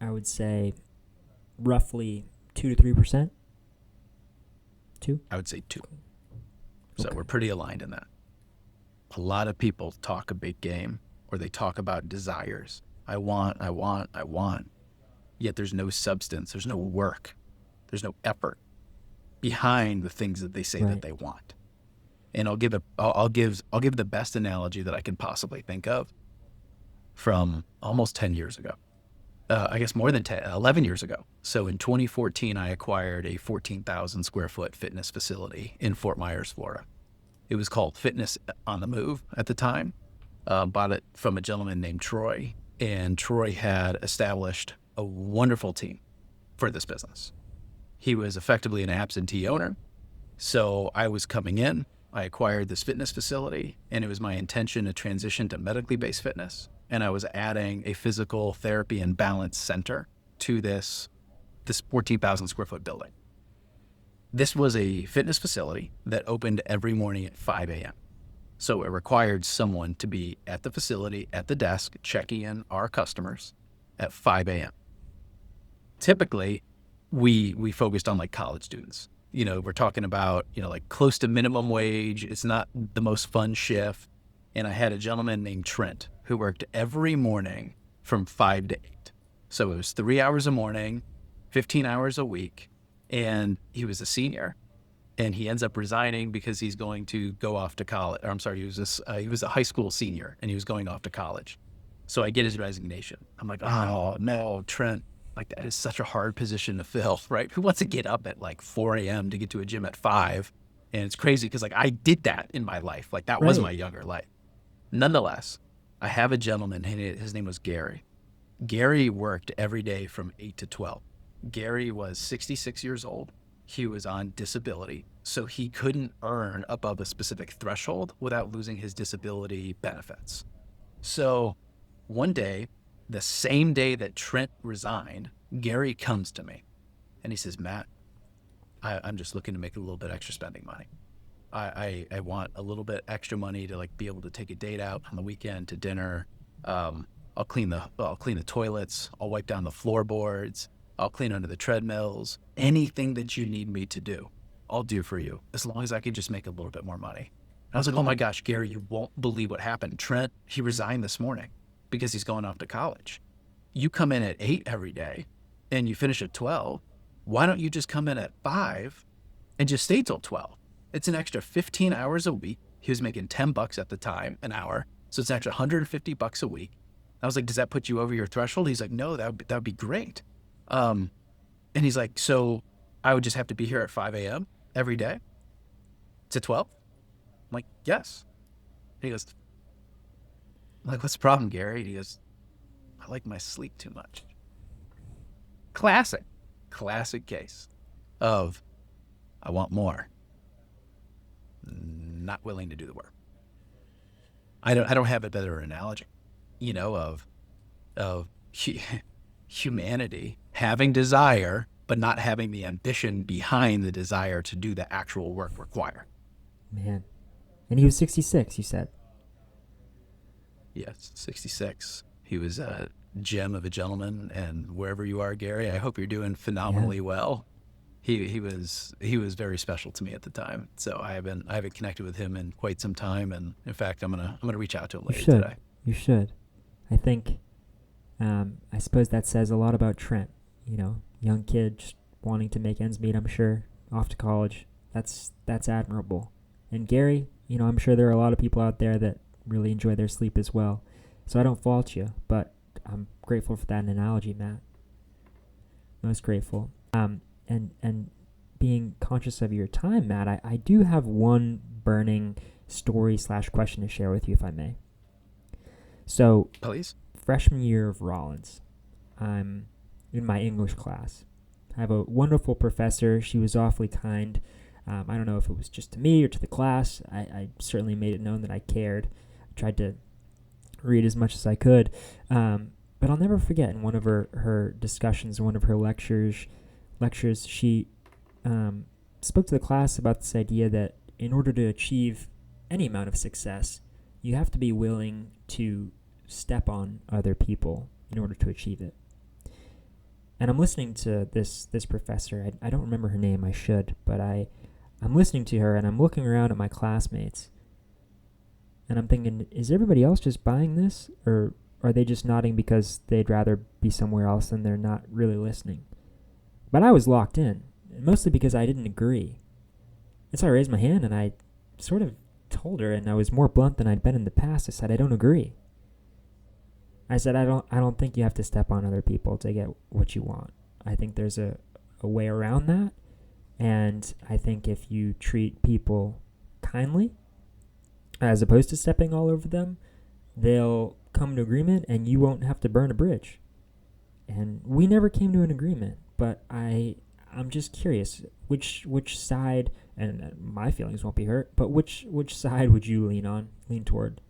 I would say roughly 2 to 3%. 2? I would say 2. So Okay. we're pretty aligned in that. A lot of people talk a big game, or they talk about desires. I want. Yet there's no substance, there's no work, there's no effort behind the things that they say that they want. And I'll give the best analogy that I can possibly think of from almost 10 years ago. I guess more than 11 years ago. So in 2014, I acquired a 14,000 square foot fitness facility in Fort Myers, Florida. It was called Fitness on the Move at the time. Bought it from a gentleman named Troy, and Troy had established a wonderful team for this business. He was effectively an absentee owner. So I was coming in, I acquired this fitness facility, and it was my intention to transition to medically based fitness. And I was adding a physical therapy and balance center to this 14,000 square foot building. This was a fitness facility that opened every morning at 5 a.m. So it required someone to be at the facility, at the desk, checking in our customers at 5 a.m. Typically, we focused on like college students, We're talking about, like close to minimum wage. It's not the most fun shift. And I had a gentleman named Trent who worked every morning from 5 to 8. So it was 3 hours a morning, 15 hours a week. And he was a senior. And he ends up resigning because he's going to go off to college. Or, I'm sorry, he was a high school senior and he was going off to college. So I get his resignation. I'm like, oh no, Trent, like that is such a hard position to fill, right? Who wants to get up at like 4 a.m. to get to a gym at 5? And it's crazy because like I did that in my life. Like that was my younger life. Nonetheless, I have a gentleman, his name was Gary. Gary worked every day from 8 to 12. Gary was 66 years old. He was on disability, so he couldn't earn above a specific threshold without losing his disability benefits. So one day, the same day that Trent resigned, Gary comes to me and he says, Matt, I'm just looking to make a little bit extra spending money. I want a little bit extra money to like be able to take a date out on the weekend to dinner. I'll clean the toilets. I'll wipe down the floorboards. I'll clean under the treadmills. Anything that you need me to do, I'll do for you, as long as I can just make a little bit more money. And I was like, oh my gosh, Gary, you won't believe what happened. Trent, he resigned this morning because he's going off to college. You come in at 8 every day and you finish at 12. Why don't you just come in at 5 and just stay till 12? It's an extra 15 hours a week. He was making $10 at the time, an hour. So it's an extra $150 a week. I was like, does that put you over your threshold? He's like, no, that would be great. And he's like, so I would just have to be here at 5 a.m. every day to 12? I'm like, yes. And he goes, I'm like, what's the problem, Gary? And he goes, I like my sleep too much. Classic case of I want more, not willing to do the work. I don't have a better analogy, of humanity having desire, but not having the ambition behind the desire to do the actual work required. Man. And he was 66, you said? Yes, 66. He was a gem of a gentleman, and wherever you are, Gary, I hope you're doing phenomenally well. He was very special to me at the time. So I haven't connected with him in quite some time, and in fact, I'm gonna reach out to him later today. You should. I think, I suppose that says a lot about Trent. Young kid just wanting to make ends meet. I'm sure off to college. That's admirable. And Gary, I'm sure there are a lot of people out there that really enjoy their sleep as well. So I don't fault you, but I'm grateful for that analogy, Matt. Most grateful. And being conscious of your time, Matt, I do have one burning story/question to share with you, if I may. So, please. Freshman year of Rollins, I'm in my English class. I have a wonderful professor. She was awfully kind. I don't know if it was just to me or to the class. I certainly made it known that I cared. I tried to read as much as I could. But I'll never forget, in one of her discussions, one of her lectures, she spoke to the class about this idea that in order to achieve any amount of success, you have to be willing to step on other people in order to achieve it. And I'm listening to this professor. I don't remember her name. I should, but I'm listening to her, and I'm looking around at my classmates, and I'm thinking, is everybody else just buying this, or are they just nodding because they'd rather be somewhere else and they're not really listening? But I was locked in, mostly because I didn't agree. And so I raised my hand, and I sort of told her, and I was more blunt than I'd been in the past. I said, I don't agree. I said, I don't think you have to step on other people to get what you want. I think there's a way around that. And I think if you treat people kindly, as opposed to stepping all over them, they'll come to agreement and you won't have to burn a bridge. And we never came to an agreement, but I'm just curious, which side, and my feelings won't be hurt, but which side would you lean toward?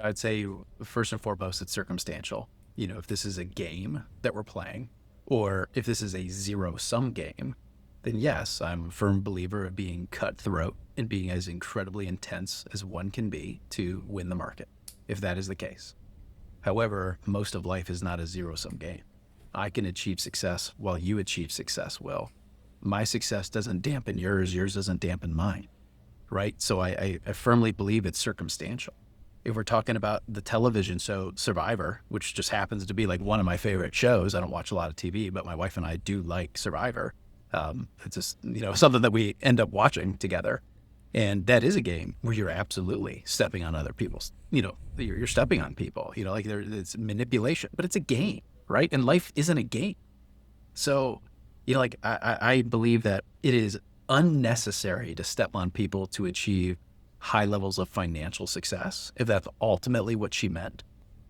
I'd say first and foremost, it's circumstantial. If this is a game that we're playing, or if this is a zero-sum game, then yes, I'm a firm believer of being cutthroat and being as incredibly intense as one can be to win the market, if that is the case. However, most of life is not a zero-sum game. I can achieve success while you achieve success, Will. My success doesn't dampen yours. Yours doesn't dampen mine, right? So I firmly believe it's circumstantial. If we're talking about the television show Survivor, which just happens to be like one of my favorite shows, I don't watch a lot of TV, but my wife and I do like Survivor. It's just, something that we end up watching together. And that is a game where you're absolutely stepping on other people's, you're stepping on people, like it's manipulation, but it's a game, right? And life isn't a game. So, like I believe that it is unnecessary to step on people to achieve high levels of financial success, if that's ultimately what she meant,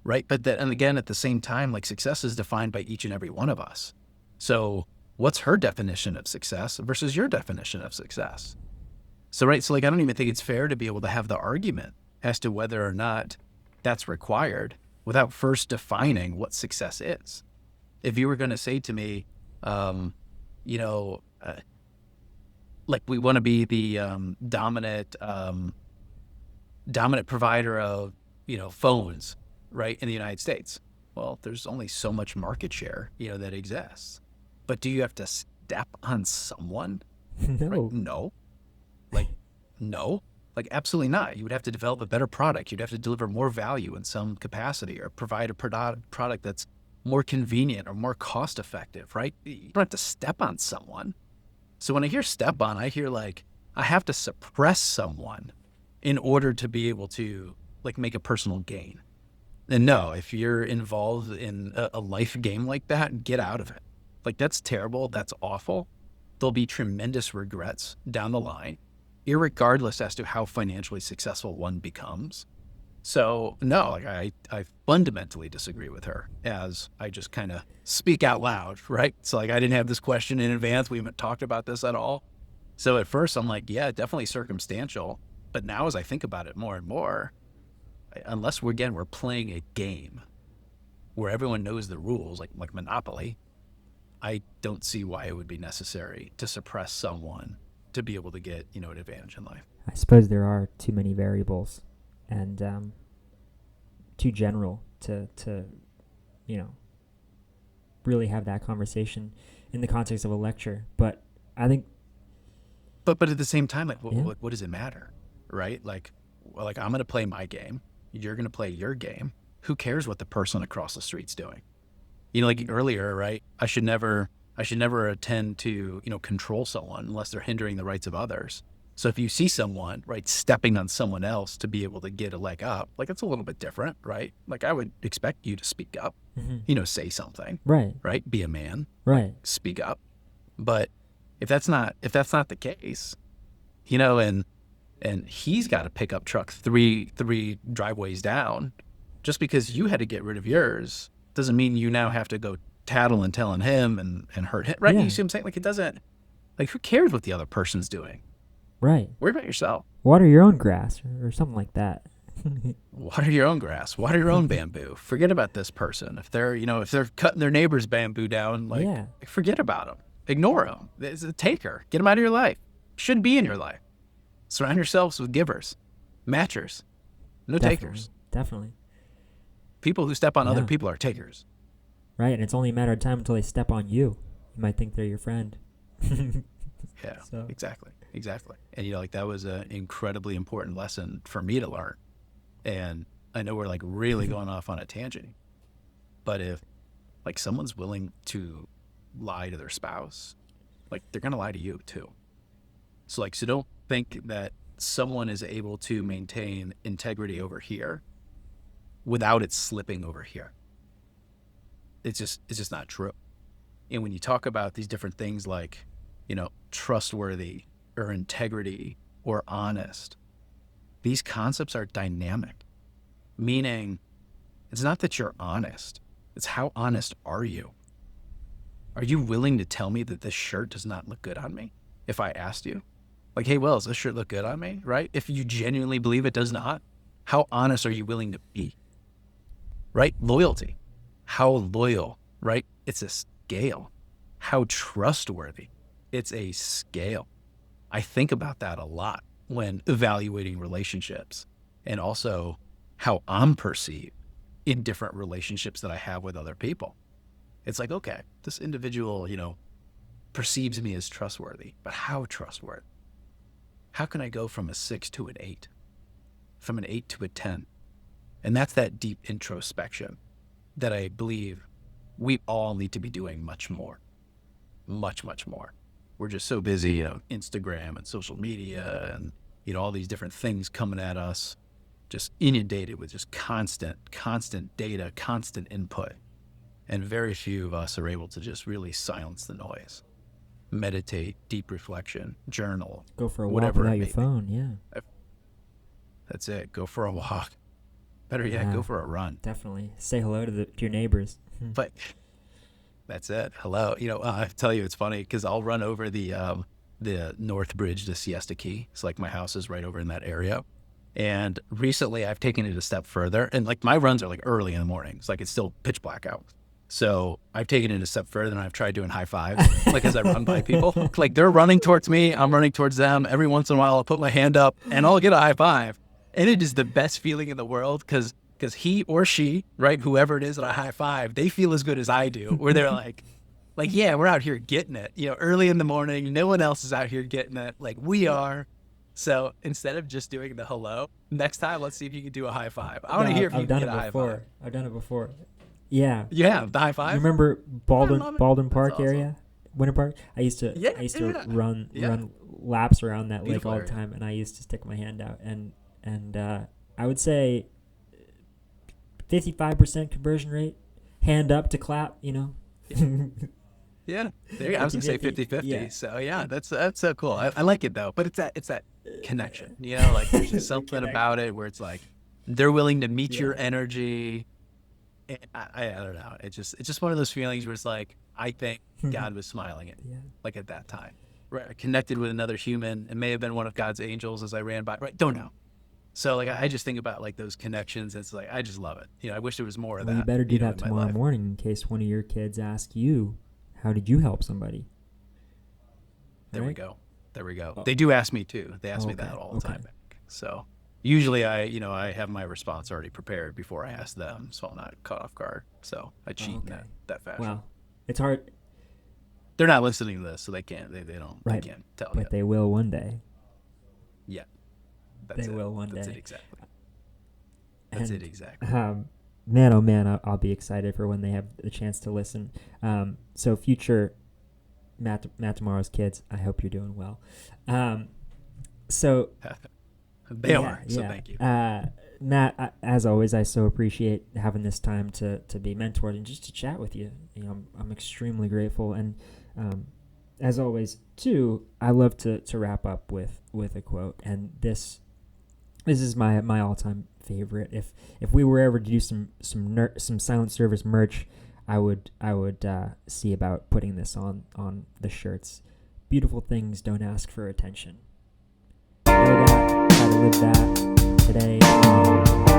right? But and again, at the same time, like success is defined by each and every one of us. So what's her definition of success versus your definition of success? So, right. So like, I don't even think it's fair to be able to have the argument as to whether or not that's required without first defining what success is. If you were going to say to me, like we want to be the dominant provider of, phones, right, in the United States. Well, there's only so much market share, that exists. But do you have to step on someone? No. Right? No. No, absolutely not. You would have to develop a better product. You'd have to deliver more value in some capacity, or provide a product that's more convenient or more cost effective, right? You don't have to step on someone. So when I hear step on, I hear like I have to suppress someone in order to be able to like make a personal gain. And no, if you're involved in a life game like that, get out of it. Like that's terrible. That's awful. There'll be tremendous regrets down the line, irregardless as to how financially successful one becomes. So no, like I fundamentally disagree with her, as I just kind of speak out loud, right? So like I didn't have this question in advance. We haven't talked about this at all. So at first I'm like, yeah, definitely circumstantial. But now as I think about it more and more, unless we're playing a game where everyone knows the rules, like Monopoly, I don't see why it would be necessary to suppress someone to be able to get, an advantage in life. I suppose there are too many variables and too general to really have that conversation in the context of a lecture. But I think... But at the same time, what does it matter, right? Like I'm going to play my game. You're going to play your game. Who cares what the person across the street's doing? Like earlier, right? I should never attend to, control someone unless they're hindering the rights of others. So if you see someone, right, stepping on someone else to be able to get a leg up, like it's a little bit different, right? Like I would expect you to speak up, say something, right? Be a man, right? Like, speak up. But if that's not the case, and he's got to pick up truck three driveways down, just because you had to get rid of yours doesn't mean you now have to go tattle and telling him and hurt him, right? Yeah. You see what I'm saying? Like it doesn't, like who cares what the other person's doing? Right. Worry about yourself. Water your own grass or something like that. Water your own grass. Water your own bamboo. Forget about this person. If they're, if they're cutting their neighbor's bamboo down, forget about them. Ignore them. It's a taker. Get them out of your life. Shouldn't be in your life. Surround yourselves with givers, matchers, no takers. Definitely. People who step on other people are takers. Right, and it's only a matter of time until they step on you. You might think they're your friend. Yeah, so. Exactly. And that was an incredibly important lesson for me to learn. And I know we're really going off on a tangent, but if someone's willing to lie to their spouse, they're going to lie to you too. So so don't think that someone is able to maintain integrity over here without it slipping over here. It's just not true. And when you talk about these different things like, trustworthy or integrity or honest, these concepts are dynamic, meaning it's not that you're honest. It's how honest are you? Are you willing to tell me that this shirt does not look good on me? If I asked you, hey, Will, does this shirt look good on me? Right? If you genuinely believe it does not, how honest are you willing to be? Right? Loyalty. How loyal, right? It's a scale. How trustworthy. It's a scale. I think about that a lot when evaluating relationships, and also how I'm perceived in different relationships that I have with other people. It's like, okay, this individual, perceives me as trustworthy, but how trustworthy? How can I go from a 6 to an 8, from an 8 to a 10? And that's that deep introspection that I believe we all need to be doing much more, much, much more. We're just so busy, Instagram and social media and, all these different things coming at us, just inundated with just constant data, constant input. And very few of us are able to just really silence the noise, meditate, deep reflection, journal. Go for a walk whatever without it your may be. phone. Yeah, That's it. Go for a walk. Better yet, go for a run. definitely. Say hello to your neighbors. But that's it. Hello. I tell you, it's funny because I'll run over the North Bridge to Siesta Key. It's like my house is right over in that area. And recently I've taken it a step further. And like my runs are like early in the morning. It's like it's still pitch black out. So I've taken it a step further and I've tried doing high fives, like as I run by people. Like they're running towards me, I'm running towards them. Every once in a while I'll put my hand up and I'll get a high five. And it is the best feeling in the world because he or she, right, whoever it is that I high five, they feel as good as I do, where they're like, yeah, we're out here getting it. Early in the morning, no one else is out here getting it like we are. So instead of just doing the hello, next time, let's see if you can do a high five. I want to hear if you can get a high five. I've done it before. Yeah. Yeah, the high five. You remember Baldwin Park awesome. area? Winter Park? I used to run laps around that Beautiful lake all the area. time, and I used to stick my hand out, and I would say 55% conversion rate, hand up to clap, Yeah, there you go. I was gonna say 50-50. Yeah. So yeah, that's so cool. I like it though, but it's that connection. Like there's just something about it where it's like they're willing to meet your energy. And I don't know. It's just one of those feelings where it's like I think God was smiling at like at that time. Right, I connected with another human. It may have been one of God's angels as I ran by. Right, don't know. So like I just think about like those connections. It's like I just love it. I wish there was more of that. You better do that in my tomorrow life. morning in case one of your kids ask you, how did you help somebody? There we Right? go. There we go. Oh. They do ask me too. They ask me Okay, that all the okay. time. So usually I have my response already prepared before I ask them, so I'm not caught off guard. So I cheat in that fashion. Well, it's hard, They're not listening to this, so they can't. They don't. Right, They can't tell but yet. they will one day. Yeah. That's They it. will one That's day. it exactly. That's And, it exactly. Man, oh man, I'll be excited for when they have the chance to listen. So future Matt Tomorrow's kids, I hope you're doing well. So They are. So thank you. Matt, as always, I so appreciate having this time to be mentored and just to chat with you. I'm extremely grateful. And as always, too, I love to wrap up with a quote. And this is my all-time favorite. If we were ever to do some silent service merch, I would see about putting this on the shirts. Beautiful things don't ask for attention. Know that, try to live that today.